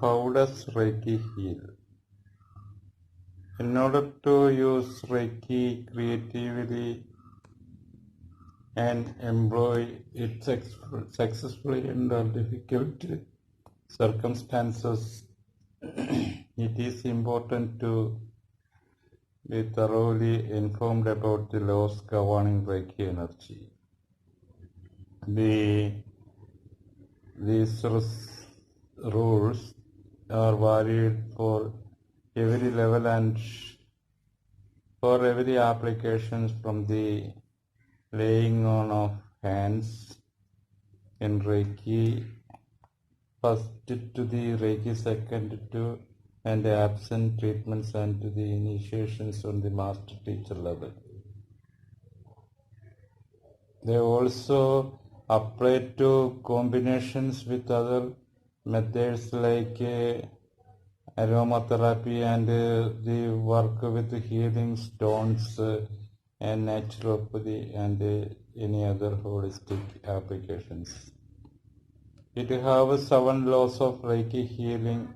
How does Reiki heal? In order to use Reiki creatively and employ it successfully under difficult circumstances, it is important to be thoroughly informed about the laws governing Reiki energy. These rules are varied for every level and for every applications, from the laying on of hands in Reiki first to the Reiki second to and absent treatments and to the initiations on the master teacher level. They also apply to combinations with other methods like aromatherapy and the work with healing stones and naturopathy and any other holistic applications. It has 7 laws of Reiki healing.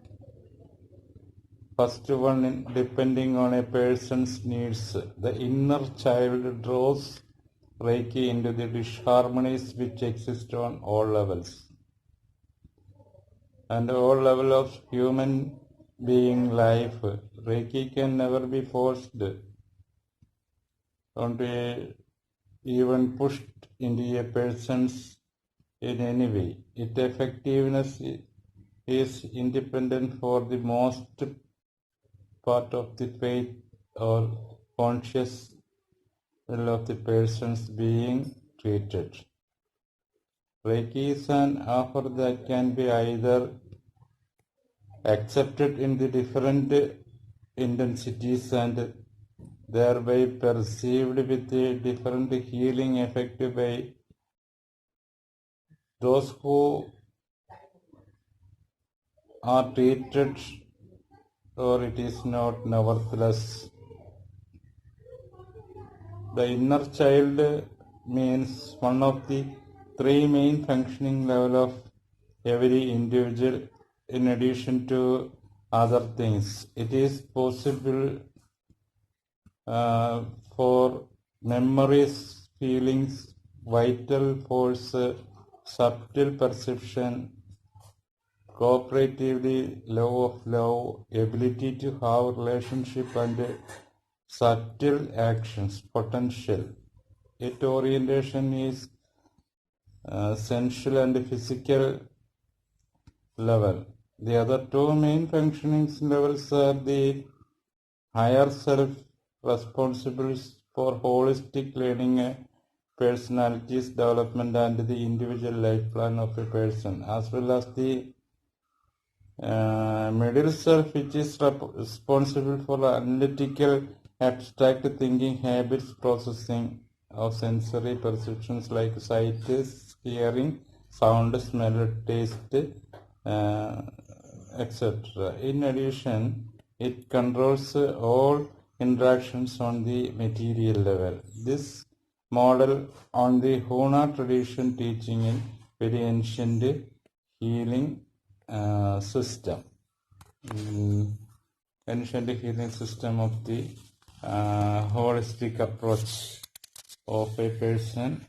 First one, depending on a person's needs, the inner child draws Reiki into the disharmonies which exist on all levels. And all levels of human being life, Reiki can never be forced, don't be even pushed into a person's in any way. Its effectiveness is independent for the most part of the faith or conscious will of the persons being treated. Reiki is an offer that can be either accepted in the different intensities and thereby perceived with a different healing effect by those who are treated, or it is not. Nevertheless, the inner child means one of the 3 main functioning levels of every individual. In addition to other things, it is possible for memories, feelings, vital force, subtle perception, cooperatively, love, ability to have relationship and subtle actions, potential. Its orientation is sensual and physical level. The other 2 main functioning levels are the higher self, responsible for holistic learning, personalities development and the individual life plan of a person, as well as the middle self, which is responsible for analytical, abstract thinking, habits, processing of sensory perceptions like sight, hearing, sound, smell, taste, etc. In addition, it controls all interactions on the material level. This model on the Huna tradition teaching in very ancient healing system. Ancient healing system of the holistic approach of a person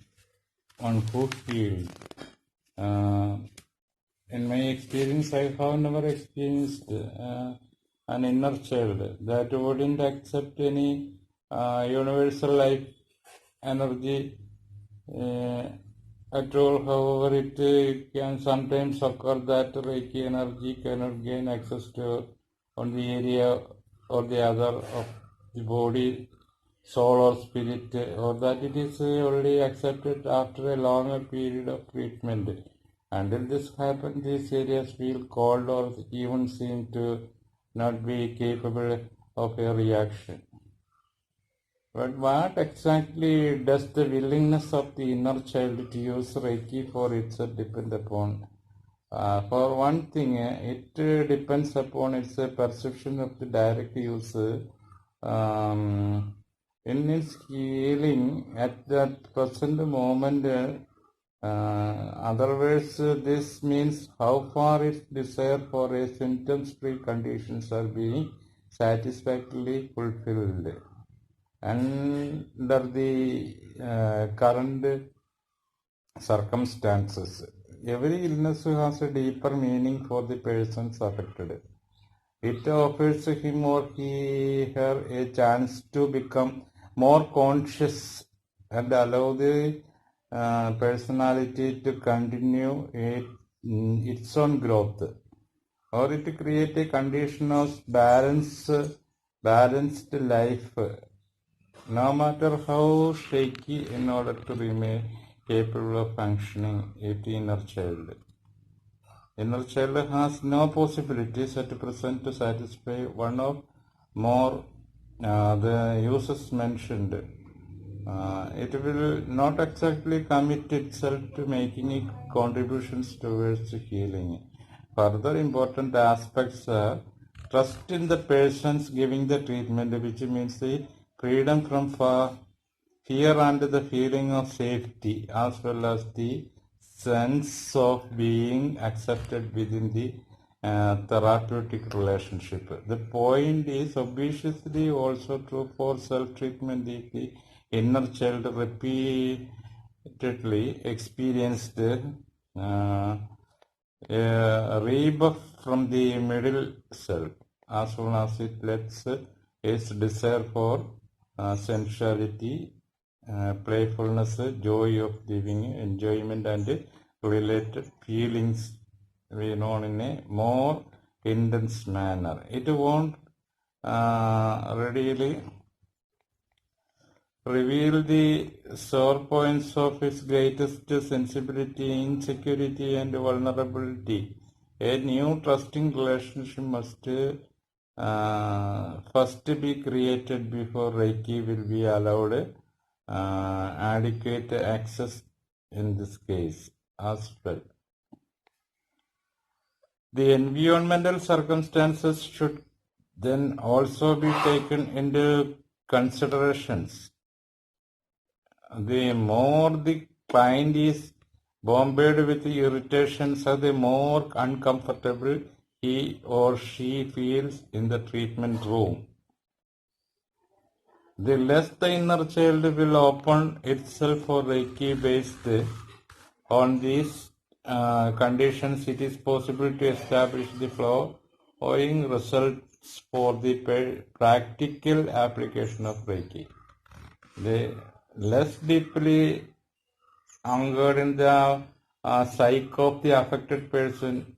on who healed. In my experience, I have never experienced an inner child that wouldn't accept any universal life energy at all. However, it can sometimes occur that Reiki energy cannot gain access to on the area or the other of the body, soul or spirit, or that it is only accepted after a longer period of treatment. Until this happens, these areas feel cold or even seem to not be capable of a reaction. But what exactly does the willingness of the inner child to use Reiki for itself depend upon? For one thing, it depends upon its perception of the direct use. In its healing, at that present moment, Otherwise, this means how far its desire for a symptom-free conditions are being satisfactorily fulfilled under the current circumstances. Every illness has a deeper meaning for the persons affected. It offers him or her a chance to become more conscious and allow the personality to continue its own growth, or it create a condition of balanced life, no matter how shaky, in order to remain capable of functioning at inner child. Inner child has no possibilities at present to satisfy one of more the uses mentioned. It will not exactly commit itself to making contributions towards healing. Further important aspects are trust in the persons giving the treatment, which means the freedom from fear and the feeling of safety, as well as the sense of being accepted within the therapeutic relationship. The point is obviously also true for self-treatment if the inner child repeatedly experienced a rebuff from the middle self, as soon as it lets its desire for sensuality, playfulness, joy of living, enjoyment, and related feelings be known in a more intense manner. It won't readily reveal the sore points of its greatest sensibility, insecurity, and vulnerability. A new trusting relationship must first be created before Reiki will be allowed adequate access in this case as well. The environmental circumstances should then also be taken into considerations. The more the client is bombarded with irritations, the more uncomfortable he or she feels in the treatment room. The less the inner child will open itself for Reiki based on these conditions, it is possible to establish the following results for the practical application of Reiki. The less deeply anchored in the psyche of the affected person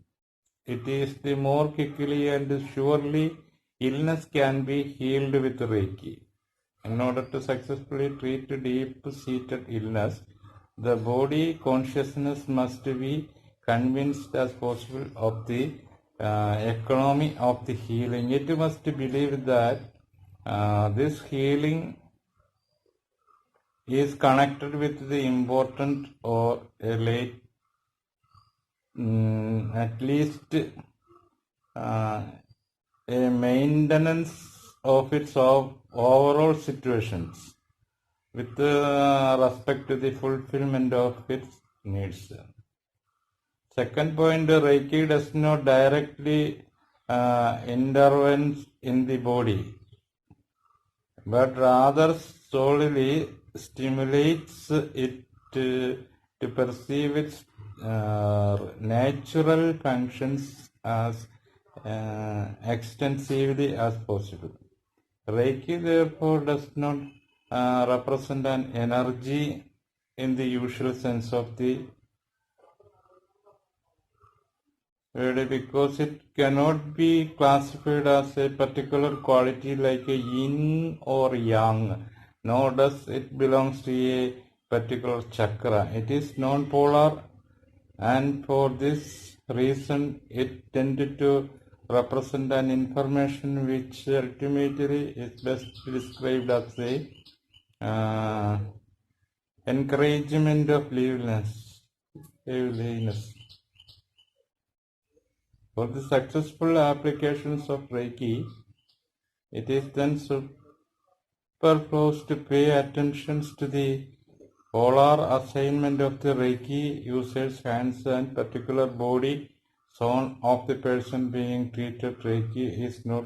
it is, the more quickly and surely illness can be healed with Reiki. In order to successfully treat deep-seated illness, the body consciousness must be convinced as possible of the economy of the healing. It must believe that this healing is connected with the important or a late, at least a maintenance of its overall situations with respect to the fulfillment of its needs. Second point, Reiki does not directly intervene in the body, but rather solely stimulates it to perceive its natural functions as extensively as possible. Reiki therefore does not represent an energy in the usual sense of the word, because it cannot be classified as a particular quality like a yin or yang, nor does it belong to a particular chakra. It is non-polar, and for this reason it tended to represent an information which ultimately is best described as a encouragement of liveliness. For the successful applications of Reiki, it is then superfluous to pay attention to the Polar assignment of the Reiki user's hands and particular body zone of the person being treated. Reiki is not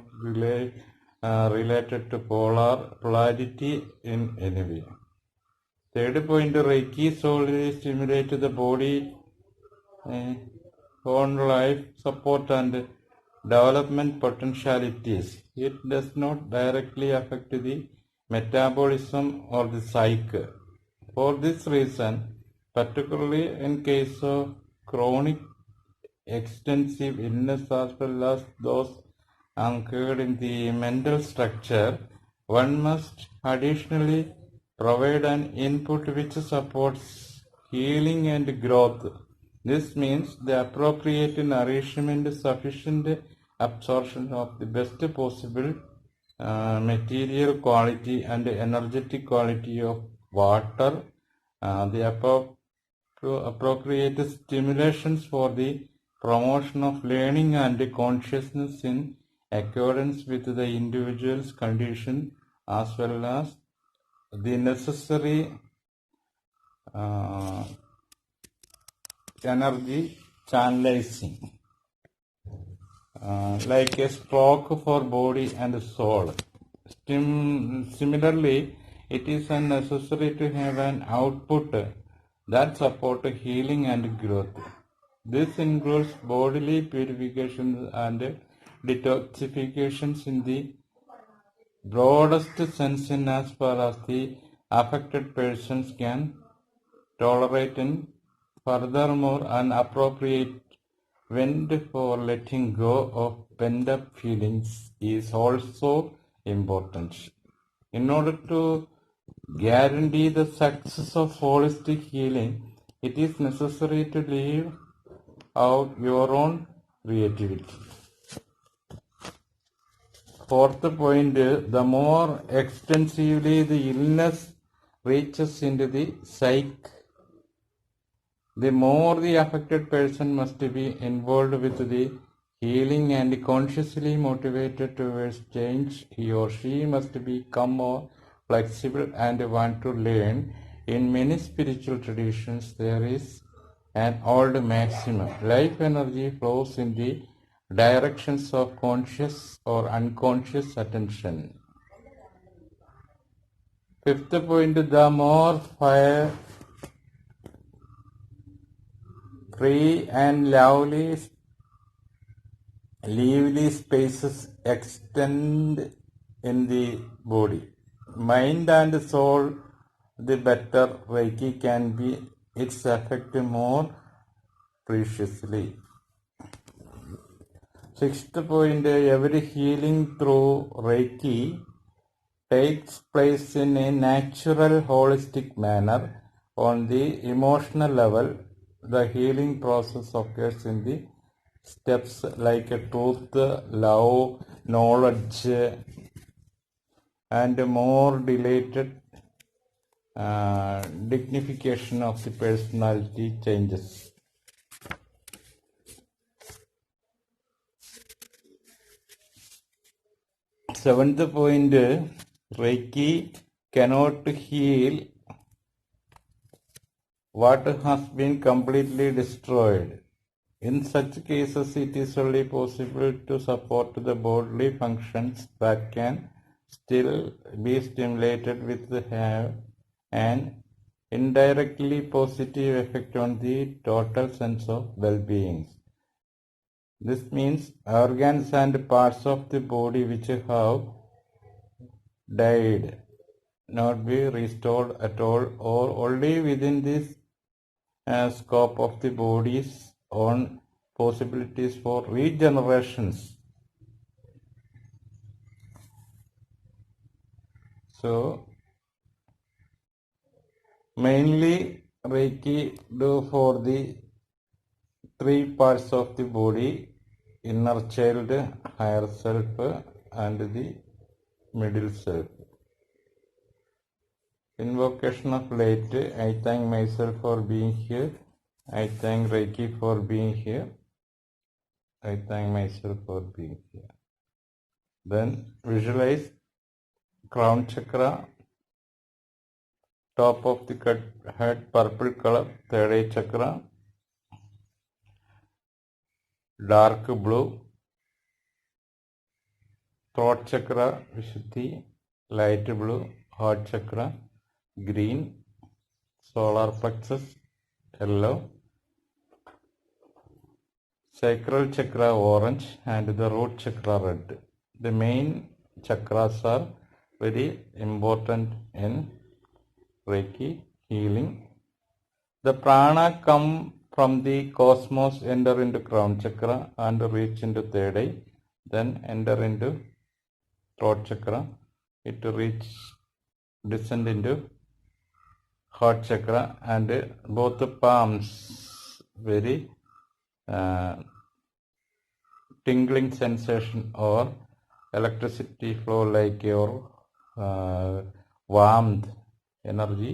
related to polarity in any way. Third point, Reiki solely stimulates the body on life support and development potentialities. It does not directly affect the metabolism or the psyche. For this reason, particularly in case of chronic extensive illness as well as those anchored in the mental structure, one must additionally provide an input which supports healing and growth. This means the appropriate nourishment, sufficient absorption of the best possible material quality and energetic quality of water, the appropriate stimulations for the promotion of learning and consciousness in accordance with the individual's condition, as well as the necessary energy channelizing, like a stroke for body and soul. Similarly, it is necessary to have an output that supports healing and growth. This includes bodily purifications and detoxifications in the broadest sense in as far as the affected persons can tolerate, and furthermore an appropriate vent for letting go of pent-up feelings is also important. In order to guarantee the success of holistic healing, it is necessary to leave out your own creativity. Fourth point, the more extensively the illness reaches into the psyche, the more the affected person must be involved with the healing and consciously motivated towards change. He or she must become more flexible and want to learn. In many spiritual traditions, there is an old maximum: life energy flows in the directions of conscious or unconscious attention. Fifth point, the more fire free and lively spaces extend in the body, mind and soul, the better Reiki can be its effect more preciously. Sixth point, every healing through Reiki takes place in a natural, holistic manner. On the emotional level, the healing process occurs in the steps like truth, love, knowledge, and more dilated dignification of the personality changes. Seventh point, Reiki cannot heal what has been completely destroyed. In such cases, it is only possible to support the bodily functions that can still be stimulated, with have an indirectly positive effect on the total sense of well-being. This means organs and parts of the body which have died not be restored at all, or only within this scope of the body's own possibilities for regenerations. So mainly Reiki do for the three parts of the body: inner child, higher self, and the middle self. Invocation of light. I thank myself for being here. I thank Reiki for being here. I thank myself for being here. Then visualize crown chakra top of the head purple color, third eye chakra, dark blue, throat chakra, Vishuddhi, light blue, heart chakra, green, solar plexus, yellow, sacral chakra, orange, and the root chakra, red. The main chakras are very important in Reiki healing. The prana come from the cosmos, enter into crown chakra and reach into third eye, then enter into throat chakra. It descend into heart chakra, and both the palms very tingling sensation or electricity flow like your warmth energy.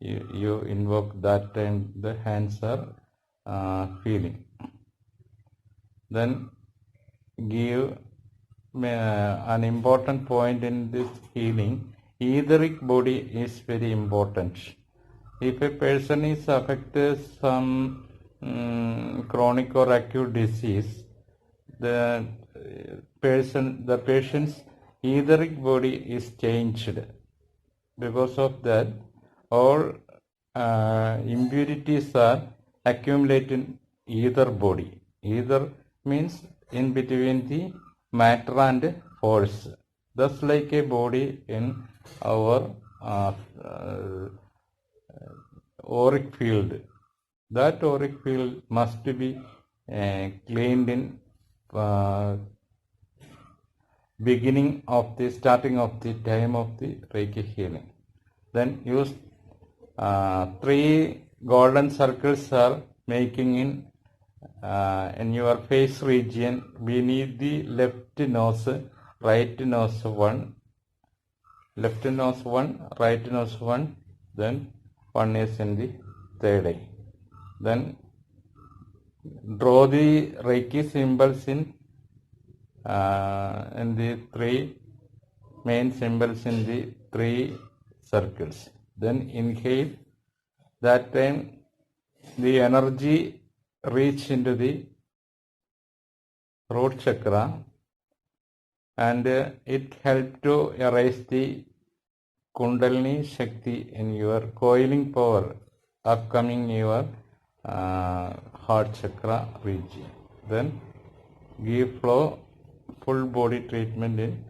You invoke that time, the hands are feeling. Then give an important point in this healing. Etheric body is very important. If a person is affected some chronic or acute disease, the patient's etheric body is changed. Because of that, all impurities are accumulated in either body. Either means in between the matter and force. Thus, like a body in our auric field. That auric field must be cleaned in starting of the time of the Reiki healing. Then use 3 golden circles are making in your face region beneath the left nose, right nose 1, left nose 1, right nose 1, then 1 is in the third eye. Then draw the Reiki symbols in the 3 main symbols in the 3 circles. Then inhale. That time the energy reach into the root chakra, and it help to erase the Kundalini Shakti in your coiling power upcoming your heart chakra region. Then give full body treatment in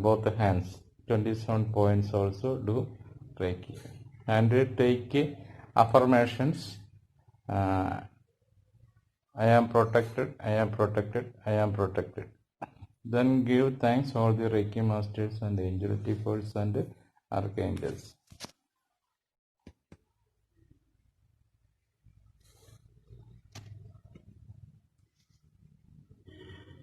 both hands. 27 points also do Reiki. And take affirmations. I am protected, I am protected, I am protected. Then give thanks all the Reiki masters and angel force and archangels.